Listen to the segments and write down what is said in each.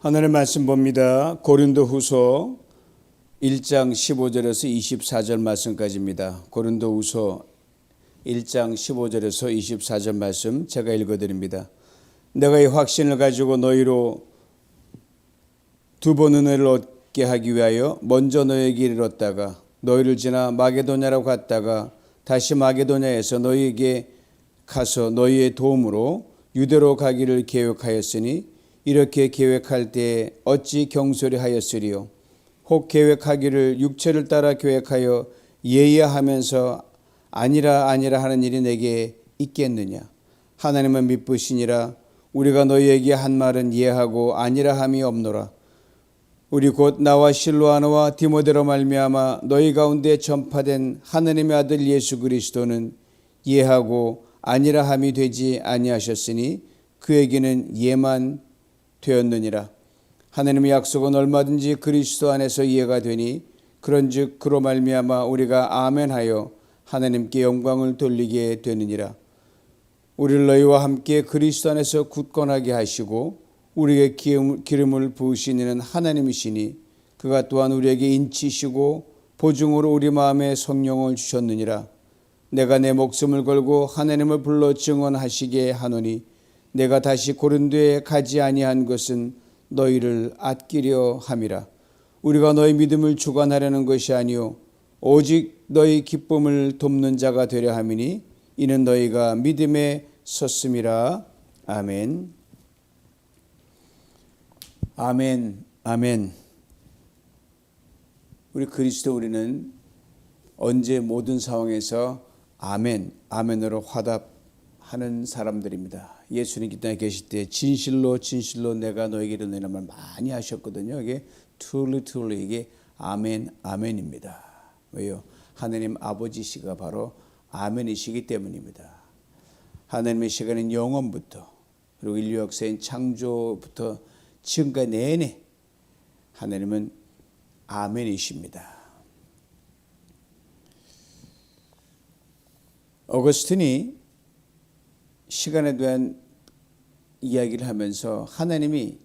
하늘의 말씀 봅니다. 고린도후서 1장 15절에서 24절 말씀까지입니다. 고린도후서 1장 15절에서 24절 말씀 제가 읽어드립니다. 내가 이 확신을 가지고 너희로 두 번 은혜를 얻게 하기 위하여 먼저 너희에게 이르렀다가 너희를 지나 마게도냐로 갔다가 다시 마게도냐에서 너희에게 가서 너희의 도움으로 유대로 가기를 계획하였으니 이렇게 계획할 때에 어찌 경솔히 하였으리요. 혹 계획하기를 육체를 따라 계획하여 예의하면서 아니라 하는 일이 내게 있겠느냐. 하나님은 미쁘시니라. 우리가 너희에게 한 말은 예하고 아니라 함이 없노라. 우리 곧 나와 실로아노와 디모데로 말미암아 너희 가운데 전파된 하나님의 아들 예수 그리스도는 예하고 아니라 함이 되지 아니하셨으니 그에게는 예만 되었느니라. 하나님의 약속은 얼마든지 그리스도 안에서 이해가 되니 그런즉 그로 말미암아 우리가 아멘하여 하나님께 영광을 돌리게 되느니라. 우리를 너희와 함께 그리스도 안에서 굳건하게 하시고 우리에게 기름을 부으신 이는 하나님이시니 그가 또한 우리에게 인치시고 보증으로 우리 마음에 성령을 주셨느니라. 내가 내 목숨을 걸고 하나님을 불러 증언하시게 하노니 내가 다시 고린도에 가지 아니한 것은 너희를 아끼려 함이라. 우리가 너희 믿음을 주관하려는 것이 아니요 오직 너희 기쁨을 돕는 자가 되려 함이니 이는 너희가 믿음에 섰음이라. 아멘. 아멘. 아멘. 우리 그리스도 우리는 언제 모든 상황에서 아멘, 아멘으로 화답하는 사람들입니다. 예수님 이 땅에 계실 때 진실로 내가 너에게 이르노니 말 많이 하셨거든요. 이게 truly 이게 아멘, 아멘입니다. 왜요? 하나님 아버지시가 바로 아멘이시기 때문입니다. 하나님의 시간은 영원부터 그리고 인류 역사인 창조부터 지금까지 내내 하나님은 아멘이십니다. 어거스틴이 시간에 대한 이야기를 하면서 하나님이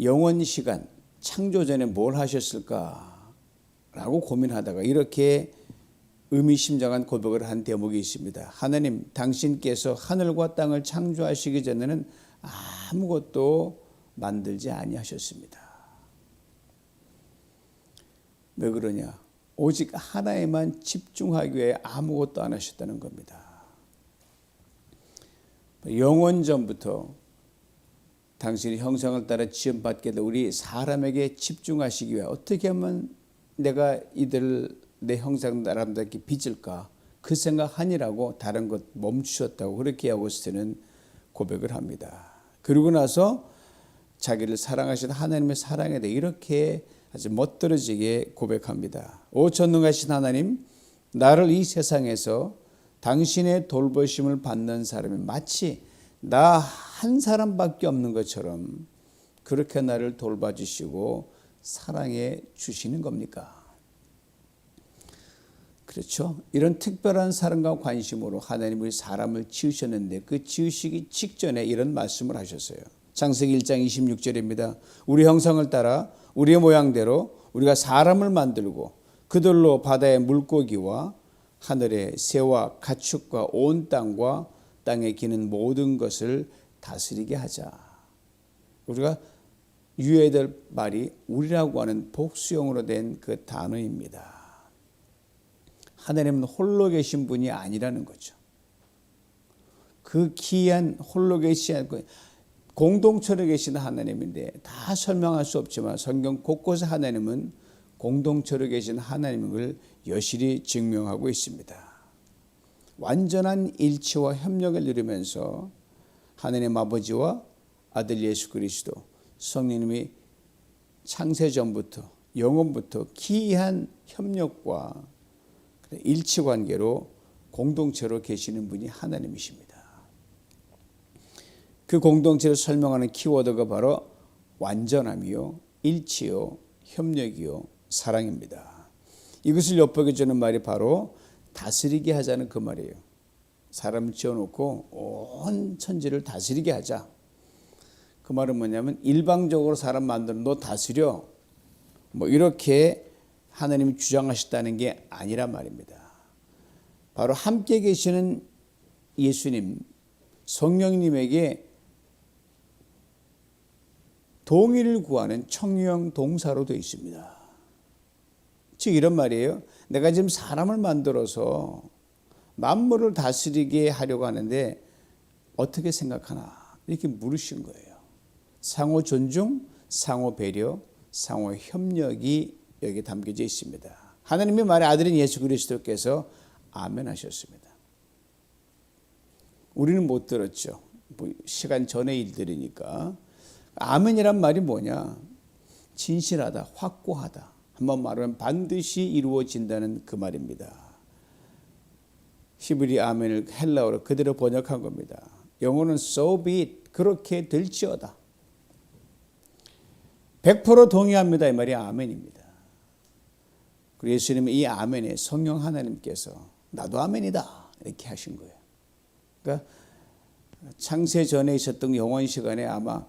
영원 시간, 창조 전에 뭘 하셨을까라고 고민하다가 이렇게 의미심장한 고백을 한 대목이 있습니다. 하나님, 당신께서 하늘과 땅을 창조하시기 전에는 아무것도 만들지 아니하셨습니다. 왜 그러냐? 오직 하나에만 집중하기 위해 아무것도 안 하셨다는 겁니다. 영원 전부터 당신의 형상을 따라 지음받게 된 우리 사람에게 집중하시기 위해 어떻게 하면 내가 이들을 내 형상 사람들에게 빚을까? 그 생각하니라고 다른 것 멈추셨다고 그렇게 어거스틴은 고백을 합니다. 그러고 나서 자기를 사랑하신 하나님의 사랑에 대해 이렇게 아주 멋들어지게 고백합니다. 오 전능하신 하나님, 나를 이 세상에서 당신의 돌보심을 받는 사람이 마치 나 한 사람밖에 없는 것처럼 그렇게 나를 돌봐주시고 사랑해 주시는 겁니까? 그렇죠? 이런 특별한 사랑과 관심으로 하나님이 사람을 지으셨는데 그 지으시기 직전에 이런 말씀을 하셨어요. 창세기 1장 26절입니다. 우리 형상을 따라 우리의 모양대로 우리가 사람을 만들고 그들로 바다의 물고기와 하늘의 새와 가축과 온 땅과 땅에 기는 모든 것을 다스리게 하자. 우리가 유해야 될 말이 우리라고 하는 복수형으로 된 그 단어입니다. 하나님은 홀로 계신 분이 아니라는 거죠. 그 귀한 홀로 계신 공동체로 계시는 하나님인데 다 설명할 수 없지만 성경 곳곳에 하나님은 공동체로 계신 하나님을 여실히 증명하고 있습니다. 완전한 일치와 협력을 이루면서 하나님 아버지와 아들 예수 그리스도 성령님이 창세 전부터 영원부터 기이한 협력과 일치관계로 공동체로 계시는 분이 하나님이십니다. 그 공동체를 설명하는 키워드가 바로 완전함이요, 일치요, 협력이요, 사랑입니다. 이것을 엿보여주는 말이 바로 다스리게 하자는 그 말이에요. 사람을 지어놓고 온 천지를 다스리게 하자. 그 말은 뭐냐면 일방적으로 사람 만들어 너 다스려 뭐 이렇게 하나님이 주장하셨다는 게 아니란 말입니다. 바로 함께 계시는 예수님, 성령님에게 동의를 구하는 청유형 동사로 되어 있습니다. 즉 이런 말이에요. 내가 지금 사람을 만들어서 만물을 다스리게 하려고 하는데 어떻게 생각하나 이렇게 물으신 거예요. 상호 존중, 상호 배려, 상호 협력이 여기 담겨져 있습니다. 하나님의 말의 아들인 예수 그리스도께서 아멘 하셨습니다. 우리는 못 들었죠. 시간 전의 일들이니까. 아멘이란 말이 뭐냐? 진실하다, 확고하다. 한번 말하면 반드시 이루어진다는 그 말입니다. 히브리 아멘을 헬라어로 그대로 번역한 겁니다. 영어는 so be it, 그렇게 될지어다. 100% 동의합니다. 이 말이 아멘입니다. 그리고 예수님은 이 아멘에 성령 하나님께서 나도 아멘이다 이렇게 하신 거예요. 그러니까 창세 전에 있었던 영원 시간에 아마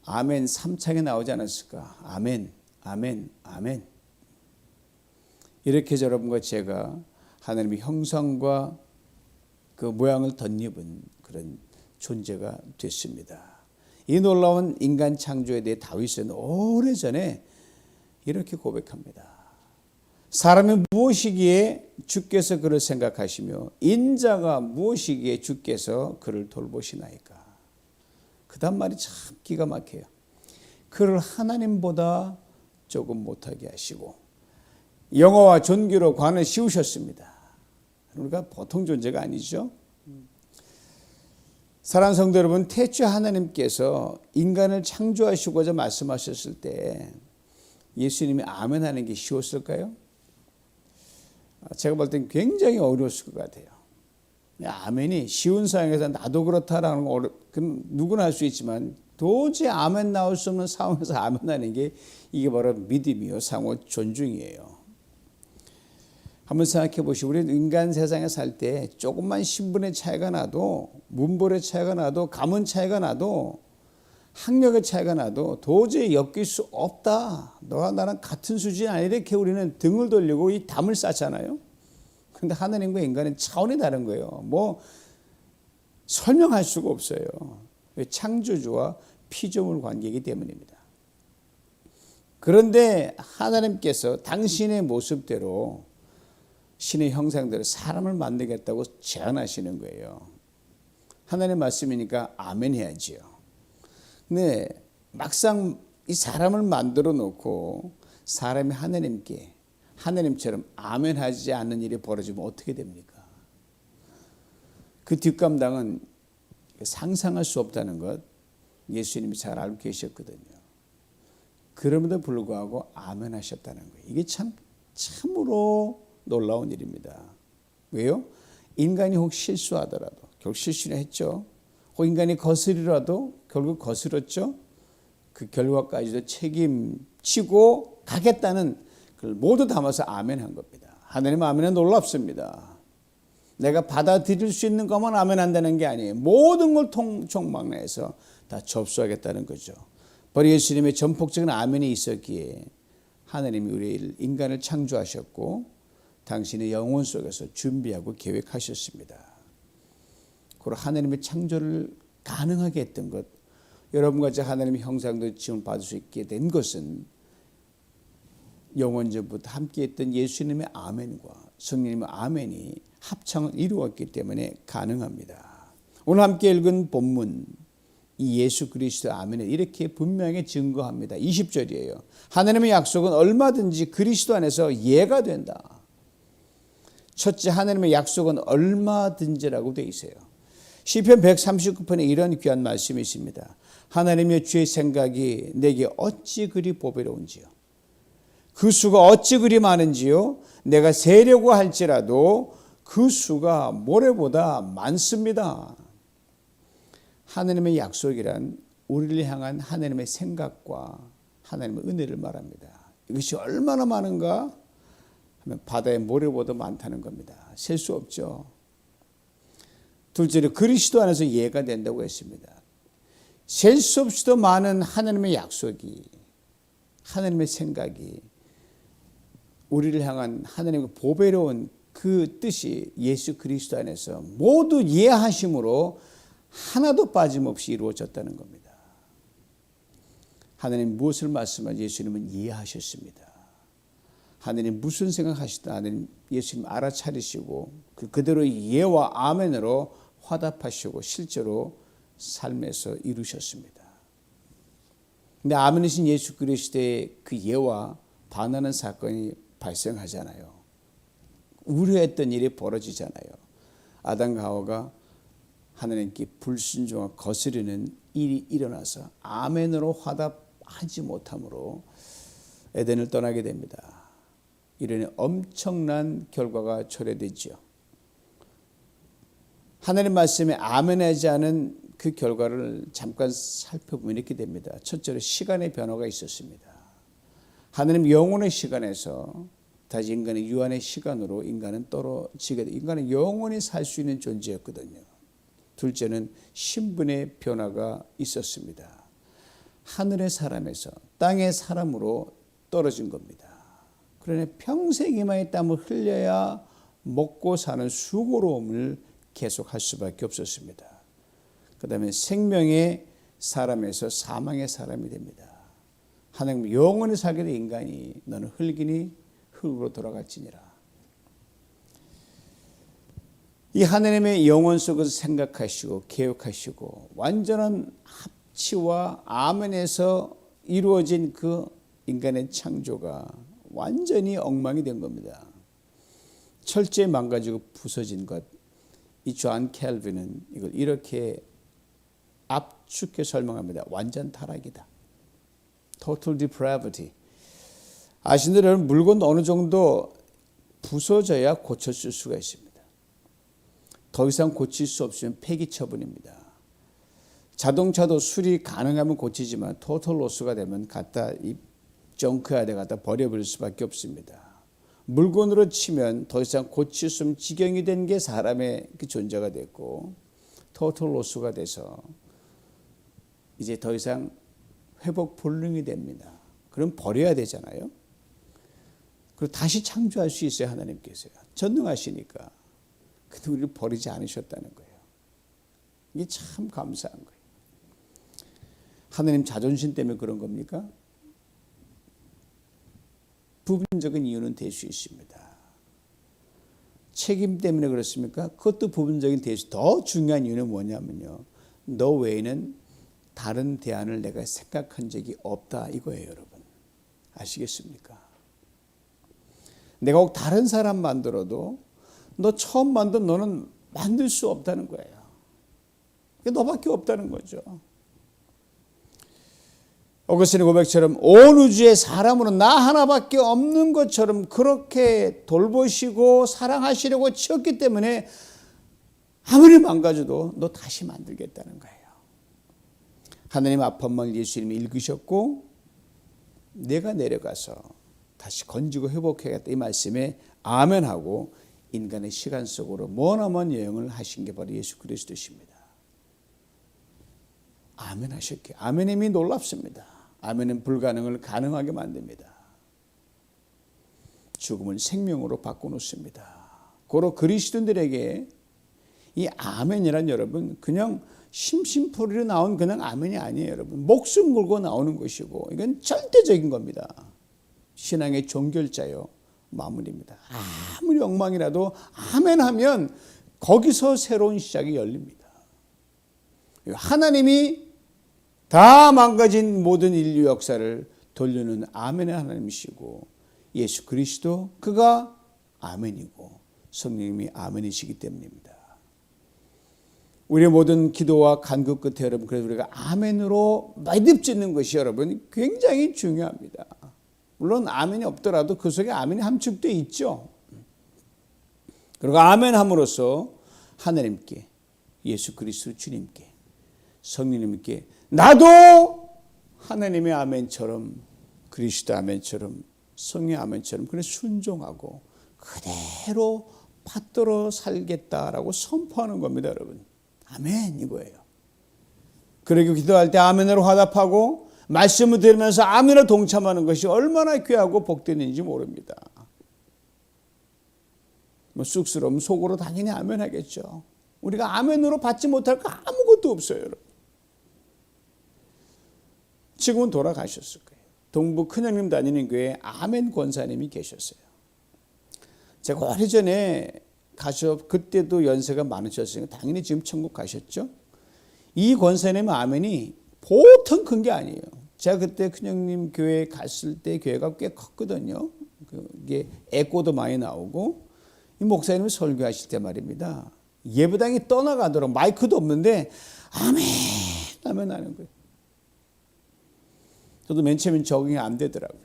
아멘 3창에 나오지 않았을까. 아멘, 아멘, 아멘. 이렇게 여러분과 제가 하나님의 형상과 그 모양을 덧입은 그런 존재가 됐습니다. 이 놀라운 인간 창조에 대해 다윗은 오래전에 이렇게 고백합니다. 사람이 무엇이기에 주께서 그를 생각하시며 인자가 무엇이기에 주께서 그를 돌보시나이까. 그 다음 말이 참 기가 막혀요. 그를 하나님보다 조금 못하게 하시고 영어와 존귀로 관을 씌우셨습니다. 그러니까 보통 존재가 아니죠. 사랑하는 성도 여러분, 태초 하나님께서 인간을 창조하시고자 말씀하셨을 때 예수님이 아멘 하는 게 쉬웠을까요? 제가 볼 땐 굉장히 어려웠을 것 같아요. 아멘이 쉬운 상황에서 나도 그렇다라는 거 그럼 누구나 할 수 있지만 도저히 아멘 나올 수 없는 상황에서 아멘 하는 게 이게 바로 믿음이요 상호 존중이에요. 한번 생각해 보시고 우리 인간 세상에 살 때 조금만 신분의 차이가 나도 문벌의 차이가 나도 가문 차이가 나도 학력의 차이가 나도 도저히 엮일 수 없다. 너와 나랑 같은 수준이 아니라 이렇게 우리는 등을 돌리고 이 담을 쌓잖아요. 그런데 하나님과 인간은 차원이 다른 거예요. 뭐 설명할 수가 없어요. 창조주와 피조물 관계이기 때문입니다. 그런데 하나님께서 당신의 모습대로 신의 형상대로 사람을 만들겠다고 제안하시는 거예요. 하나님의 말씀이니까 아멘 해야지요. 근데 막상 이 사람을 만들어 놓고 사람이 하나님께 하나님처럼 아멘 하지 않는 일이 벌어지면 어떻게 됩니까? 그 뒷감당은 상상할 수 없다는 것 예수님이 잘 알고 계셨거든요. 그럼에도 불구하고 아멘 하셨다는 거예요. 이게 참으로 놀라운 일입니다. 왜요? 인간이 혹 실수하더라도 결국 실수는 했죠. 혹 인간이 거스리라도 결국 거스렸죠. 그 결과까지도 책임지고 가겠다는 그걸 모두 담아서 아멘한 겁니다. 하나님 아멘은 놀랍습니다. 내가 받아들일 수 있는 것만 아멘한다는 게 아니에요. 모든 걸 총망라해서 다 접수하겠다는 거죠. 바로 예수님의 전폭적인 아멘이 있었기에 하나님이 우리 인간을 창조하셨고 당신의 영혼 속에서 준비하고 계획하셨습니다. 그리고 하나님의 창조를 가능하게 했던 것, 여러분과 제 하나님의 형상도 지금 받을 수 있게 된 것은 영원전부터 함께했던 예수님의 아멘과 성령님의 아멘이 합창을 이루었기 때문에 가능합니다. 오늘 함께 읽은 본문 이 예수 그리스도 아멘을 이렇게 분명히 증거합니다. 20절이에요. 하나님의 약속은 얼마든지 그리스도 안에서 예가 된다. 첫째, 하나님의 약속은 얼마든지라고 되어 있어요. 시편 139편에 이런 귀한 말씀이 있습니다. 하나님의 주의 생각이 내게 어찌 그리 보배로운지요. 그 수가 어찌 그리 많은지요. 내가 세려고 할지라도 그 수가 모래보다 많습니다. 하나님의 약속이란 우리를 향한 하나님의 생각과 하나님의 은혜를 말합니다. 이것이 얼마나 많은가 하면 바다의 모래보다 많다는 겁니다. 셀 수 없죠. 둘째로 그리스도 안에서 예가 된다고 했습니다. 셀 수 없이도 많은 하나님의 약속이, 하나님의 생각이, 우리를 향한 하나님의 보배로운 그 뜻이 예수 그리스도 안에서 모두 이해하심으로 하나도 빠짐없이 이루어졌다는 겁니다. 하나님 무엇을 말씀하지 예수님은 이해하셨습니다. 하나님 무슨 생각하시든 하나님 예수님 알아차리시고 그대로 예와 아멘으로 화답하시고 실제로 삶에서 이루셨습니다. 근데 아멘이신 예수 그리스도의 그 예와 반하는 사건이 발생하잖아요. 우려했던 일이 벌어지잖아요. 아담과 하와가 하나님께 불순종하고 거스르는 일이 일어나서 아멘으로 화답하지 못함으로 에덴을 떠나게 됩니다. 이런 엄청난 결과가 초래되지요. 하나님 말씀에 아멘하지 않은 그 결과를 잠깐 살펴보면 이렇게 됩니다. 첫째로 시간의 변화가 있었습니다. 하나님 영혼의 시간에서 다시 인간의 유한의 시간으로 인간은 떨어지게 돼. 인간은 영원히 살 수 있는 존재였거든요. 둘째는 신분의 변화가 있었습니다. 하늘의 사람에서 땅의 사람으로 떨어진 겁니다. 그러나 평생 이마에 땀을 흘려야 먹고 사는 수고로움을 계속할 수밖에 없었습니다. 그 다음에 생명의 사람에서 사망의 사람이 됩니다. 하나님 영원히 살게 된 인간이 너는 흙이니 흙으로 돌아갈지니라. 이 하나님의 영혼 속에서 생각하시고 계획하시고 완전한 합치와 아멘에서 이루어진 그 인간의 창조가 완전히 엉망이 된 겁니다. 철저히 망가지고 부서진 것. 이 존 캘빈은 이걸 이렇게 압축해 설명합니다. 완전 타락이다. Total depravity. 아시는 대로 물건 어느 정도 부서져야 고쳐줄 수가 있습니다. 더 이상 고칠 수 없으면 폐기 처분입니다. 자동차도 수리 가능하면 고치지만 토탈 로스가 되면 갖다 정크야드에 갖다 버려버릴 수밖에 없습니다. 물건으로 치면 더 이상 고칠 수 없는 지경이 된 게 사람의 그 존재가 됐고 토탈 로스가 돼서 이제 더 이상 회복 불능이 됩니다. 그럼 버려야 되잖아요. 그리고 다시 창조할 수 있어요. 하나님께서요. 전능하시니까. 근데 우리를 버리지 않으셨다는 거예요. 이게 참 감사한 거예요. 하나님 자존심 때문에 그런 겁니까? 부분적인 이유는 될 수 있습니다. 책임 때문에 그렇습니까? 그것도 부분적인 될 수. 더 중요한 이유는 뭐냐면요. 너 외에는 다른 대안을 내가 생각한 적이 없다 이거예요, 여러분. 아시겠습니까? 내가 혹 다른 사람 만들어도 너 처음 만든 너는 만들 수 없다는 거예요. 너밖에 없다는 거죠. 어거스틴의 고백처럼 온 우주의 사람으로 나 하나밖에 없는 것처럼 그렇게 돌보시고 사랑하시려고 지었기 때문에 아무리 망가져도 너 다시 만들겠다는 거예요. 하나님 아픔을 예수님이 읽으셨고 내가 내려가서 다시 건지고 회복해야겠다 이 말씀에 아멘하고 인간의 시간 속으로 머나먼 여행을 하신 게 바로 예수 그리스도십니다. 아멘 하셨기에 아멘임이 놀랍습니다. 아멘은 불가능을 가능하게 만듭니다. 죽음을 생명으로 바꿔놓습니다. 고로 그리스도인들에게 이 아멘이란 여러분 그냥 심심풀이로 나온 그냥 아멘이 아니에요. 여러분 목숨 걸고 나오는 것이고 이건 절대적인 겁니다. 신앙의 종결자요 마무리입니다. 아무리 엉망이라도 아멘하면 거기서 새로운 시작이 열립니다. 하나님이 다 망가진 모든 인류 역사를 돌려놓은 아멘의 하나님이시고 예수 그리스도 그가 아멘이고 성령님이 아멘이시기 때문입니다. 우리의 모든 기도와 간구 끝에 여러분 그래서 우리가 아멘으로 매듭짓는 것이 여러분 굉장히 중요합니다. 물론 아멘이 없더라도 그 속에 아멘이 함축되어 있죠. 그리고 아멘함으로써 하나님께 예수 그리스도 주님께 성령님께 나도 하나님의 아멘처럼 그리스도 아멘처럼 성령 아멘처럼 그래 순종하고 그대로 받들어 살겠다라고 선포하는 겁니다. 여러분 아멘 이거예요. 그리고 기도할 때 아멘으로 화답하고 말씀을 들으면서 아멘으로 동참하는 것이 얼마나 귀하고 복되는지 모릅니다. 쑥스러우면 속으로 당연히 아멘 하겠죠. 우리가 아멘으로 받지 못할 거 아무것도 없어요, 여러분. 지금은 돌아가셨을 거예요. 동부 큰형님 다니는 교회에 아멘 권사님이 계셨어요. 제가 오래전에 그때도 연세가 많으셨으니까 당연히 지금 천국 가셨죠. 이 권사님의 아멘이 보통 큰 게 아니에요. 제가 그때 큰형님 교회에 갔을 때 교회가 꽤 컸거든요. 이게 에코도 많이 나오고 이 목사님이 설교하실 때 말입니다. 예배당이 떠나가도록 마이크도 없는데 아멘 아멘 하는 거예요. 저도 맨 처음엔 적응이 안 되더라고요.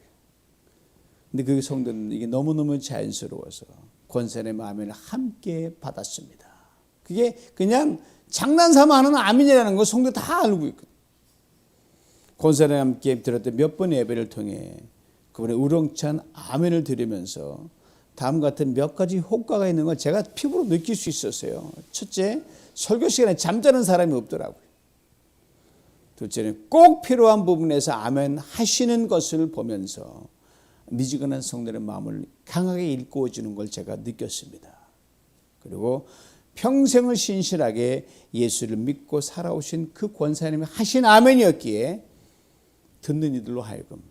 근데 그 성도는 이게 너무너무 자연스러워서 권사님의 아멘을 함께 받았습니다. 그게 그냥 장난삼아 하는 아멘이라는 거 성도 다 알고 있거든요. 권사님과 함께 들었던 몇 번의 예배를 통해 그분의 우렁찬 아멘을 들으면서 다음 같은 몇 가지 효과가 있는 걸 제가 피부로 느낄 수 있었어요. 첫째, 설교 시간에 잠자는 사람이 없더라고요. 둘째는 꼭 필요한 부분에서 아멘 하시는 것을 보면서 미지근한 성도의 마음을 강하게 일구어주는 걸 제가 느꼈습니다. 그리고 평생을 신실하게 예수를 믿고 살아오신 그 권사님이 하신 아멘이었기에 듣는 이들로 하여금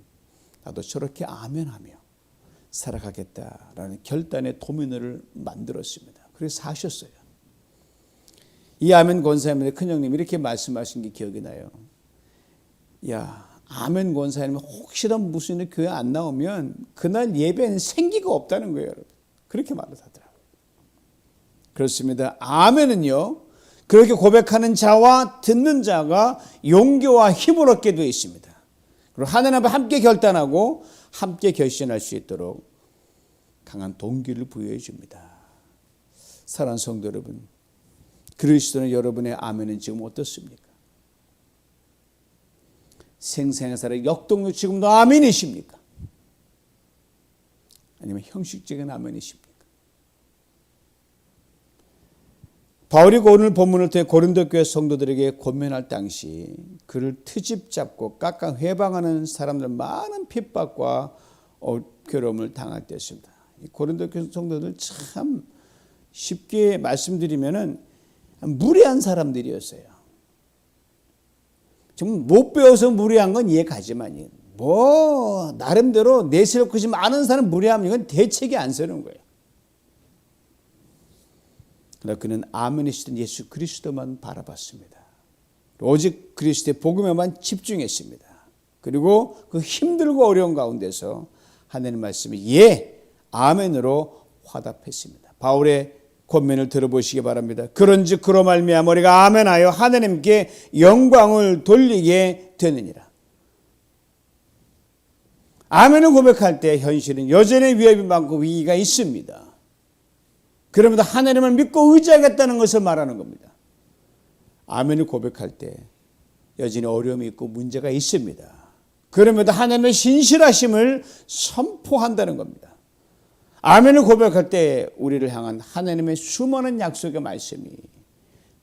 나도 저렇게 아멘하며 살아가겠다라는 결단의 도미노를 만들었습니다. 그래서 사셨어요. 이 아멘 권사님의 큰형님이 이렇게 말씀하신 게 기억이 나요. 야, 아멘 권사님 혹시라도 무슨 일 교회 안 나오면 그날 예배는 생기가 없다는 거예요, 여러분. 그렇게 말을 하더라고요. 그렇습니다. 아멘은요, 그렇게 고백하는 자와 듣는 자가 용기와 힘을 얻게 되어 있습니다. 그리고 하나님 앞에 함께 결단하고 함께 결심할 수 있도록 강한 동기를 부여해 줍니다. 사랑하는 성도 여러분, 그리스도는 여러분의 아멘은 지금 어떻습니까? 생생사의 역동력 지금도 아멘이십니까? 아니면 형식적인 아멘이십니까? 바울이 오늘 본문을 통해 고린도 교회 성도들에게 권면할 당시 그를 트집 잡고 깎아 회방하는 사람들 많은 핍박과 괴로움을 당할 때였습니다. 고린도 교회 성도들 참 쉽게 말씀드리면은 무례한 사람들이었어요. 좀 못 배워서 무례한 건 이해가지만요. 나름대로 내세울 것이 많은 사람 무례하면 이건 대책이 안 서는 거예요. 그러나 그는 아멘이시던 예수 그리스도만 바라봤습니다. 오직 그리스도의 복음에만 집중했습니다. 그리고 그 힘들고 어려운 가운데서 하나님 말씀이 아멘으로 화답했습니다. 바울의 권면을 들어보시기 바랍니다. 그런즉 그로 말미암아 우리가 아멘하여 하나님께 영광을 돌리게 되느니라. 아멘을 고백할 때 현실은 여전히 위협이 많고 위기가 있습니다. 그러면서 하나님을 믿고 의지하겠다는 것을 말하는 겁니다. 아멘을 고백할 때 여전히 어려움이 있고 문제가 있습니다. 그러면서 하나님의 신실하심을 선포한다는 겁니다. 아멘을 고백할 때 우리를 향한 하나님의 수많은 약속의 말씀이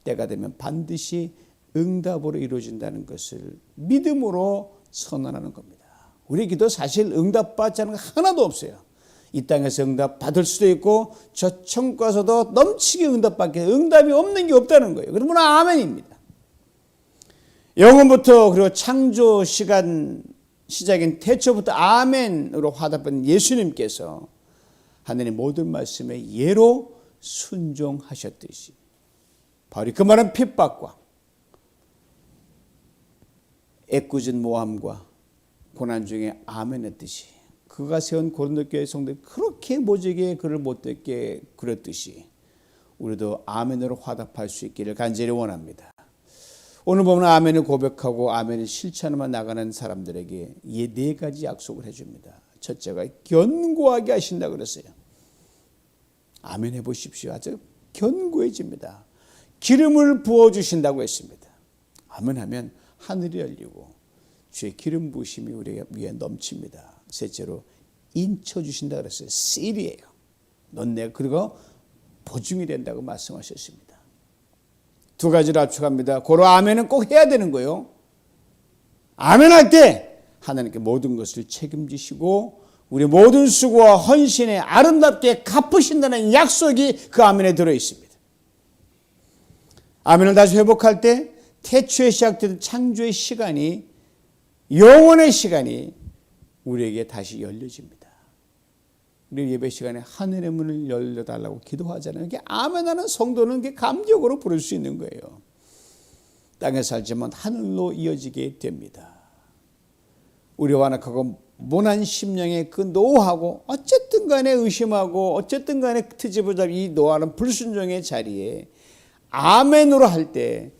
때가 되면 반드시 응답으로 이루어진다는 것을 믿음으로 선언하는 겁니다. 우리 기도 사실 응답받지 않은 거 하나도 없어요. 이 땅에서 응답 받을 수도 있고 저 천국 가서도 넘치게 응답받게 응답이 없는 게 없다는 거예요. 그러면 아멘입니다. 영원부터 그리고 창조 시간 시작인 태초부터 아멘으로 화답한 예수님께서 하나님 모든 말씀에 예로 순종하셨듯이 바로 그 많은 핍박과 애꿎은 모함과 고난 중에 아멘했듯이 그가 세운 고린도 교회 성도들이 그렇게 모지게 그를 못되게 그랬듯이 우리도 아멘으로 화답할 수 있기를 간절히 원합니다. 오늘 보면 아멘을 고백하고 아멘을 실천하며 나가는 사람들에게 이 네 가지 약속을 해줍니다. 첫째가 견고하게 하신다 그랬어요. 아멘 해보십시오. 아주 견고해집니다. 기름을 부어주신다고 했습니다. 아멘 하면 하늘이 열리고 주의 기름 부으심이 우리 위에 넘칩니다. 셋째로 인쳐주신다 그랬어요. 씨이에요. 넌 내가 그리고 보증이 된다고 말씀하셨습니다. 두 가지를 압축합니다. 고로 아멘은 꼭 해야 되는 거예요. 아멘 할 때 하나님께 모든 것을 책임지시고 우리 모든 수고와 헌신에 아름답게 갚으신다는 약속이 그 아멘에 들어있습니다. 아멘을 다시 회복할 때 태초에 시작된 창조의 시간이, 영원의 시간이 우리에게 다시 열려집니다. 우리 예배 시간에 하늘의 문을 열려달라고 기도하잖아요. 이게 아멘하는 성도는 이게 감격으로 부를 수 있는 거예요. 땅에 살지만 하늘로 이어지게 됩니다. 우리 완악하고 모난 심령의 그 노하고 어쨌든 간에 의심하고 어쨌든 간에 트집을 이 노하는 불순종의 자리에 아멘으로 할 때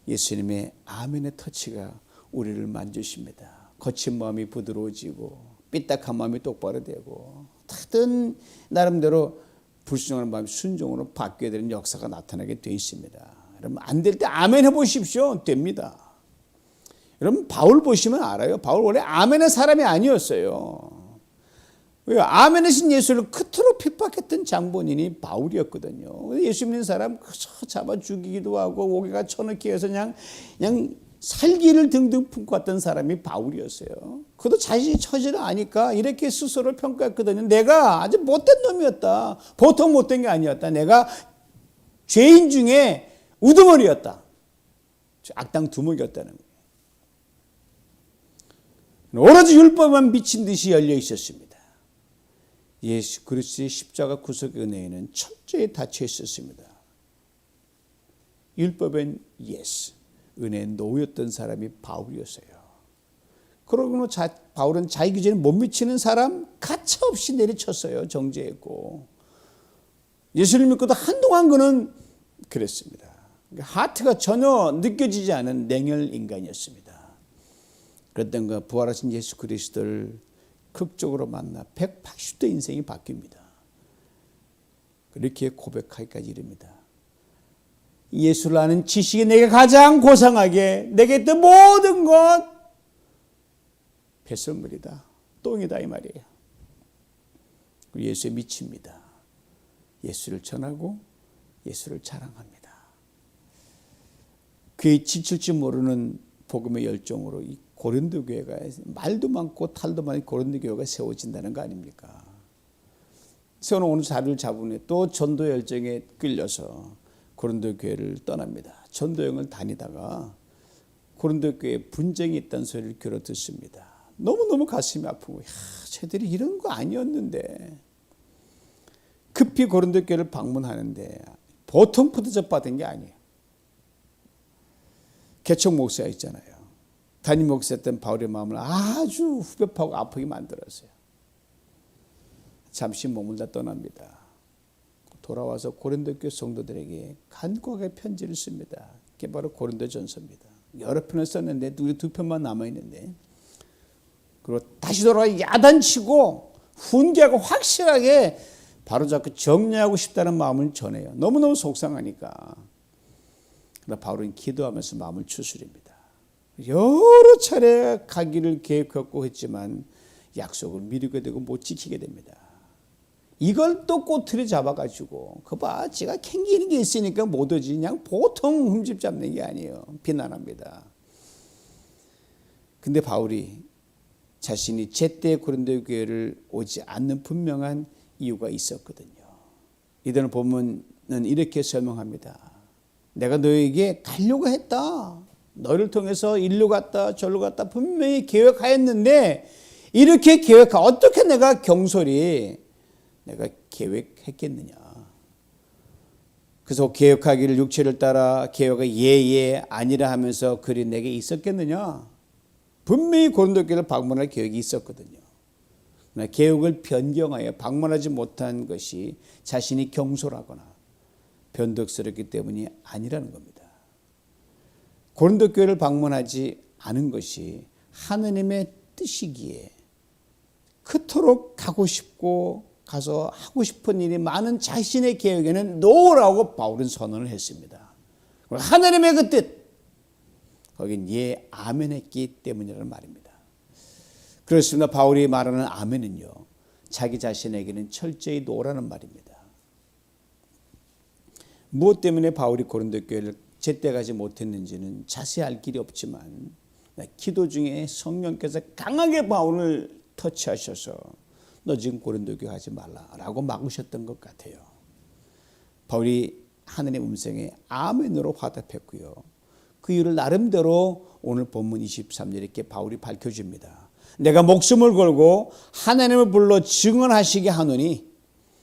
예수님의 아멘의 터치가 우리를 만지십니다. 거친 마음이 부드러워지고 삐딱한 마음이 똑바로 되고 다른 나름대로 불순종하는 마음이 순종으로 바뀌게 되는 역사가 나타나게 되어 있습니다. 여러분 안 될 때 아멘 해보십시오. 됩니다. 여러분 바울 보시면 알아요. 바울 원래 아멘의 사람이 아니었어요. 왜요? 아멘하신 예수를 그토록 핍박했던 장본인이 바울이었거든요. 예수 믿는 사람 잡아 죽이기도 하고 오개가 쳐넣기 위해서 그냥 살기를 등등 품고 왔던 사람이 바울이었어요. 그도 자신이 처지를 아니까 이렇게 스스로를 평가했거든요. 내가 아주 못된 놈이었다. 보통 못된 게 아니었다. 내가 죄인 중에 우두머리였다. 악당 두목이었다는 거예요. 오로지 율법만 비친 듯이 열려 있었습니다. 예수 그리스도의 십자가 구속 은혜에는 철저히 닫혀 있었습니다. 율법엔 예스, 은혜에 노였던 사람이 바울이었어요. 그러고 바울은 자기 기준에 못 미치는 사람 가차없이 내리쳤어요. 정죄했고 예수를 믿고도 한동안 그는 그랬습니다. 하트가 전혀 느껴지지 않은 냉혈 인간이었습니다. 그랬던가 부활하신 예수 그리스도를 극적으로 만나 180도 인생이 바뀝니다. 그렇게 고백하기까지 이릅니다. 예수를 아는 지식이 내게 가장 고상하게 내게 있던 모든 것 배설물이다. 똥이다 이 말이에요. 예수에 미칩니다. 예수를 전하고 예수를 자랑합니다. 그의 지칠 줄 모르는 복음의 열정으로 이 고린도 교회가 말도 많고 탈도 많은 고린도 교회가 세워진다는 거 아닙니까? 세워놓은 오늘 자리를 잡은 후에 또 전도 열정에 끌려서 고린도 교회를 떠납니다. 전도여행을 다니다가 고린도 교회에 분쟁이 있다는 소리를 귀로 듣습니다. 너무너무 가슴이 아프고 쟤들이 이런 거 아니었는데 급히 고린도 교회를 방문하는데 보통 푸드접 받은 게 아니에요. 개척 목사 있잖아요. 담임 목사였던 바울의 마음을 아주 후벼파고 아프게 만들었어요. 잠시 머물다 떠납니다. 돌아와서 고린도 교회 성도들에게 간곡하게 편지를 씁니다. 그게 바로 고린도전서입니다. 여러 편을 썼는데 우리 두 편만 남아있는데 그리고 다시 돌아와 야단치고 훈계하고 확실하게 바로잡고 정리하고 싶다는 마음을 전해요. 너무너무 속상하니까. 그러나 바울은 기도하면서 마음을 추스립니다. 여러 차례 가기를 계획했고 했지만 약속을 미루게 되고 못 지키게 됩니다. 이걸 또 꼬투리 잡아가지고 그봐 지가 캥기는 게 있으니까 못 오지 그냥 보통 흠집 잡는 게 아니에요. 비난합니다. 근데 바울이 자신이 제때 고린도 교회를 오지 않는 분명한 이유가 있었거든요. 이들은 보면은 이렇게 설명합니다. 내가 너에게 가려고 했다. 너를 통해서 일로 갔다 절로 갔다 분명히 계획하였는데 이렇게 어떻게 내가 경솔히 내가 계획했겠느냐. 그래서 계획하기를 육체를 따라 계획이 예예 아니라 하면서 그리 내게 있었겠느냐. 분명히 고린도 교회를 방문할 계획이 있었거든요. 그러나 계획을 변경하여 방문하지 못한 것이 자신이 경솔하거나 변덕스럽기 때문이 아니라는 겁니다. 고린도 교회를 방문하지 않은 것이 하느님의 뜻이기에 그토록 가고 싶고 가서 하고 싶은 일이 많은 자신의 계획에는 노라고 바울은 선언을 했습니다. 하느님의 그 뜻 거긴 예 아멘 했기 때문이라는 말입니다. 그렇습니다. 바울이 말하는 아멘은요 자기 자신에게는 철저히 노라는 말입니다. 무엇 때문에 바울이 고린도 교회를 제때 가지 못했는지는 자세히 알 길이 없지만 기도 중에 성령께서 강하게 바울을 터치하셔서 너 지금 고린도 교회 하지 말라라고 막으셨던 것 같아요. 바울이 하느님의 음성에 아멘으로 화답했고요. 그 이유를 나름대로 오늘 본문 23절에 이렇게 바울이 밝혀줍니다. 내가 목숨을 걸고 하나님을 불러 증언하시게 하노니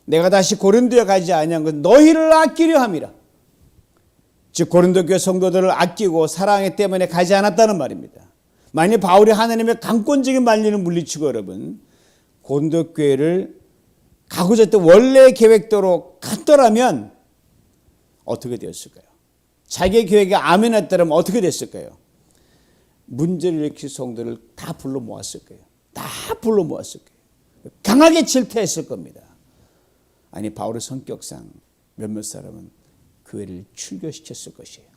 내가 다시 고린도에 가지 아니한 건 너희를 아끼려 함이라. 즉 고린도 교회 성도들을 아끼고 사랑하기 때문에 가지 않았다는 말입니다. 만약 바울이 하나님의 강권적인 만리를 물리치고 여러분 고린도 교회를 가고자 했던 원래의 계획대로 갔더라면 어떻게 되었을까요? 자기의 계획에 아멘했더라면 어떻게 됐을까요? 문제를 일으킬 성도를 다 불러 모았을 거예요. 다 불러 모았을 거예요. 강하게 질타했을 겁니다. 아니 바울의 성격상 몇몇 사람은 교회를 출교시켰을 것이에요.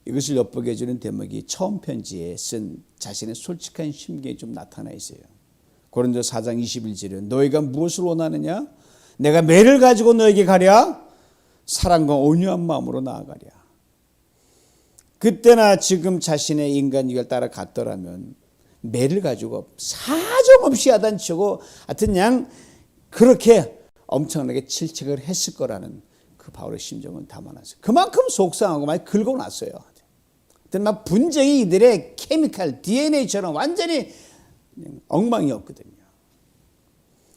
이것을 엿보게 해주는 대목이 처음 편지에 쓴 자신의 솔직한 심경이 좀 나타나 있어요. 고린도 4장 21절에 너희가 무엇을 원하느냐? 내가 매를 가지고 너에게 가랴? 사랑과 온유한 마음으로 나아가랴. 그때나 지금 자신의 인간이걸 따라 갔더라면 매를 가지고 사정없이 야단치고 하여튼 그냥 그렇게 엄청나게 질책을 했을 거라는 그 바울의 심정은 담아놨어요. 그만큼 속상하고 많이 긁어놨어요. 막 분쟁이 이들의 케미칼 DNA처럼 완전히 엉망이었거든요.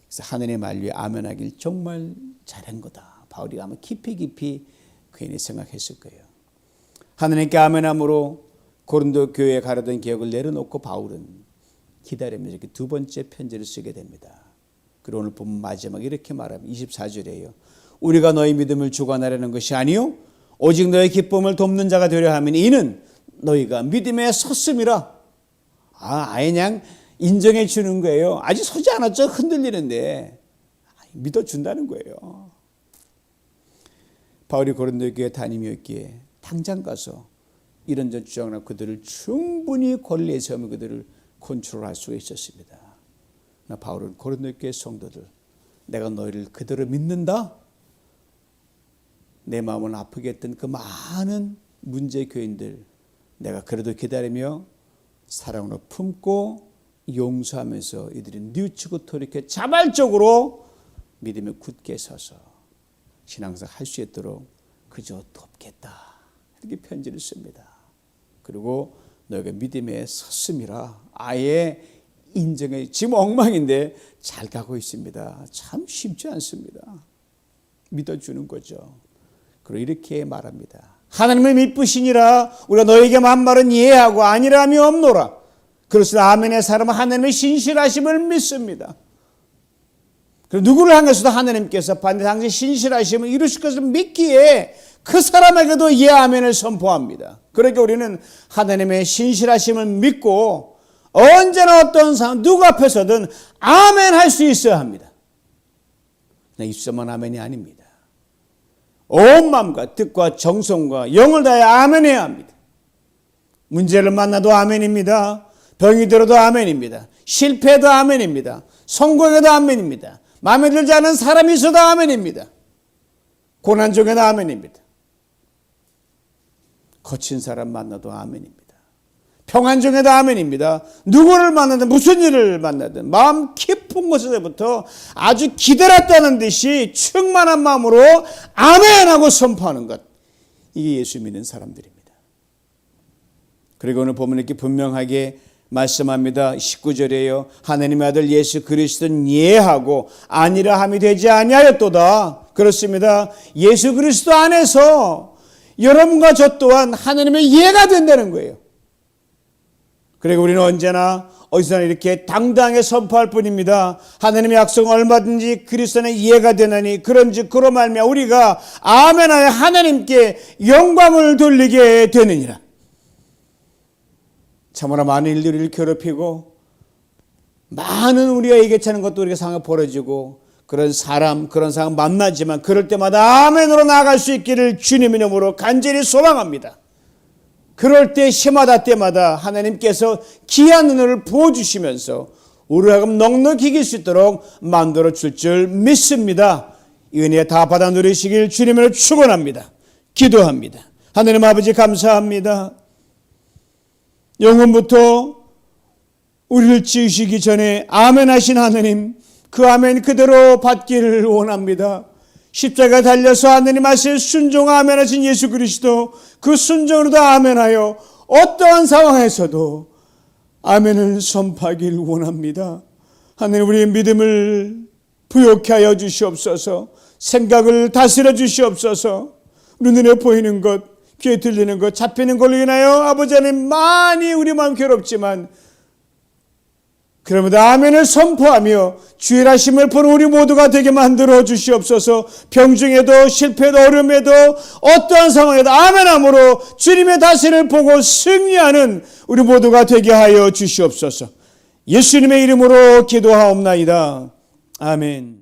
그래서 하늘의 만류에 아멘하길 정말 잘한 거다. 바울이 아마 깊이 괜히 생각했을 거예요. 하나님께 아멘함으로 고린도 교회에 가려던 계획을 내려놓고 바울은 기다리면서 이렇게 두 번째 편지를 쓰게 됩니다. 그리고 오늘 본문 마지막에 이렇게 말합니다. 24절이에요. 우리가 너희 믿음을 주관하려는 것이 아니요 오직 너의 기쁨을 돕는 자가 되려 하면 이는 너희가 믿음에 섰음이라. 아예 그냥 인정해 주는 거예요. 아직 서지 않았죠. 흔들리는데 믿어준다는 거예요. 바울이 고린도 교회 담임이었기에 당장 가서 이런저런 주장을 하고 그들을 충분히 권리에 세우며 그들을 컨트롤할 수가 있었습니다. 바울은 고린도 교회 성도들 내가 너희를 그대로 믿는다. 내 마음을 아프게 했던 그 많은 문제 교인들 내가 그래도 기다리며 사랑으로 품고 용서하면서 이들이 뉘우치고 돌이켜 자발적으로 믿음에 굳게 서서 신앙생활 할 수 있도록 그저 돕겠다. 이렇게 편지를 씁니다. 그리고 너희가 믿음에 섰음이라 아예 인정해. 지금 엉망인데 잘 가고 있습니다. 참 쉽지 않습니다. 믿어주는 거죠. 그리고 이렇게 말합니다. 하나님을 믿으시니라 우리가 너에게 만말은 이해하고 아니라함이 없노라. 그렇으나 아멘의 사람은 하나님의 신실하심을 믿습니다. 그리고 누구를 향해서도 하나님께서 반드시 당신 신실하심을 이루실 것을 믿기에 그 사람에게도 예 아멘을 선포합니다. 그러니까 우리는 하나님의 신실하심을 믿고 언제나 어떤 상황 누구 앞에서든 아멘 할 수 있어야 합니다. 입술만 아멘이 아닙니다. 온 마음과 뜻과 정성과 영을 다해 아멘해야 합니다. 문제를 만나도 아멘입니다. 병이 들어도 아멘입니다. 실패해도 아멘입니다. 성공해도 아멘입니다. 마음에 들지 않은 사람이 있어도 아멘입니다. 고난 중에도 아멘입니다. 거친 사람 만나도 아멘입니다. 평안 중에도 아멘입니다. 누구를 만나든 무슨 일을 만나든 마음 깊은 곳에서부터 아주 기다렸다는 듯이 충만한 마음으로 아멘하고 선포하는 것. 이게 예수 믿는 사람들입니다. 그리고 오늘 보면 이렇게 분명하게 말씀합니다. 19절에요. 하나님의 아들 예수 그리스도는 예하고 아니라 함이 되지 아니하였도다. 그렇습니다. 예수 그리스도 안에서 여러분과 저 또한 하나님의 예가 된다는 거예요. 그리고 우리는 언제나 어디서나 이렇게 당당하게 선포할 뿐입니다. 하나님의 약속은 얼마든지 그리스도는 이해가 되나니 그런즉 그로 말미암아 우리가 아멘하여 하나님께 영광을 돌리게 되느니라. 참으로 많은 일들이 우리를 괴롭히고 많은 우리가 예기치 것도 우리가 상황에 벌어지고 그런 사람 그런 상황 만나지만 그럴 때마다 아멘으로 나아갈 수 있기를 주님의 이름으로 간절히 소망합니다. 그럴 때 시마다 때마다 하나님께서 귀한 은혜를 부어주시면서 우리를 하여금 넉넉히 이길 수 있도록 만들어 줄 줄 믿습니다. 이 은혜 다 받아 누리시길 주님으로 축원합니다. 기도합니다. 하나님 아버지 감사합니다. 영원부터 우리를 지으시기 전에 아멘 하신 하나님, 그 아멘 그대로 받기를 원합니다. 십자가 달려서 하나님 하실 순종 아멘 하신 예수 그리스도, 그 순종으로도 아멘하여 어떠한 상황에서도 아멘을 선포하길 원합니다. 하나님, 우리의 믿음을 부욕케 하여 주시옵소서. 생각을 다스려 주시옵소서. 우리 눈에 보이는 것, 귀에 들리는 것, 잡히는 걸로 인하여 아버지 하나님 많이 우리 마음 괴롭지만 그러므로 아멘을 선포하며 주의 일하심을 보는 우리 모두가 되게 만들어 주시옵소서. 병중에도 실패에도 어려움에도 어떠한 상황에도 아멘함으로 주님의 다스림을 보고 승리하는 우리 모두가 되게 하여 주시옵소서. 예수님의 이름으로 기도하옵나이다. 아멘.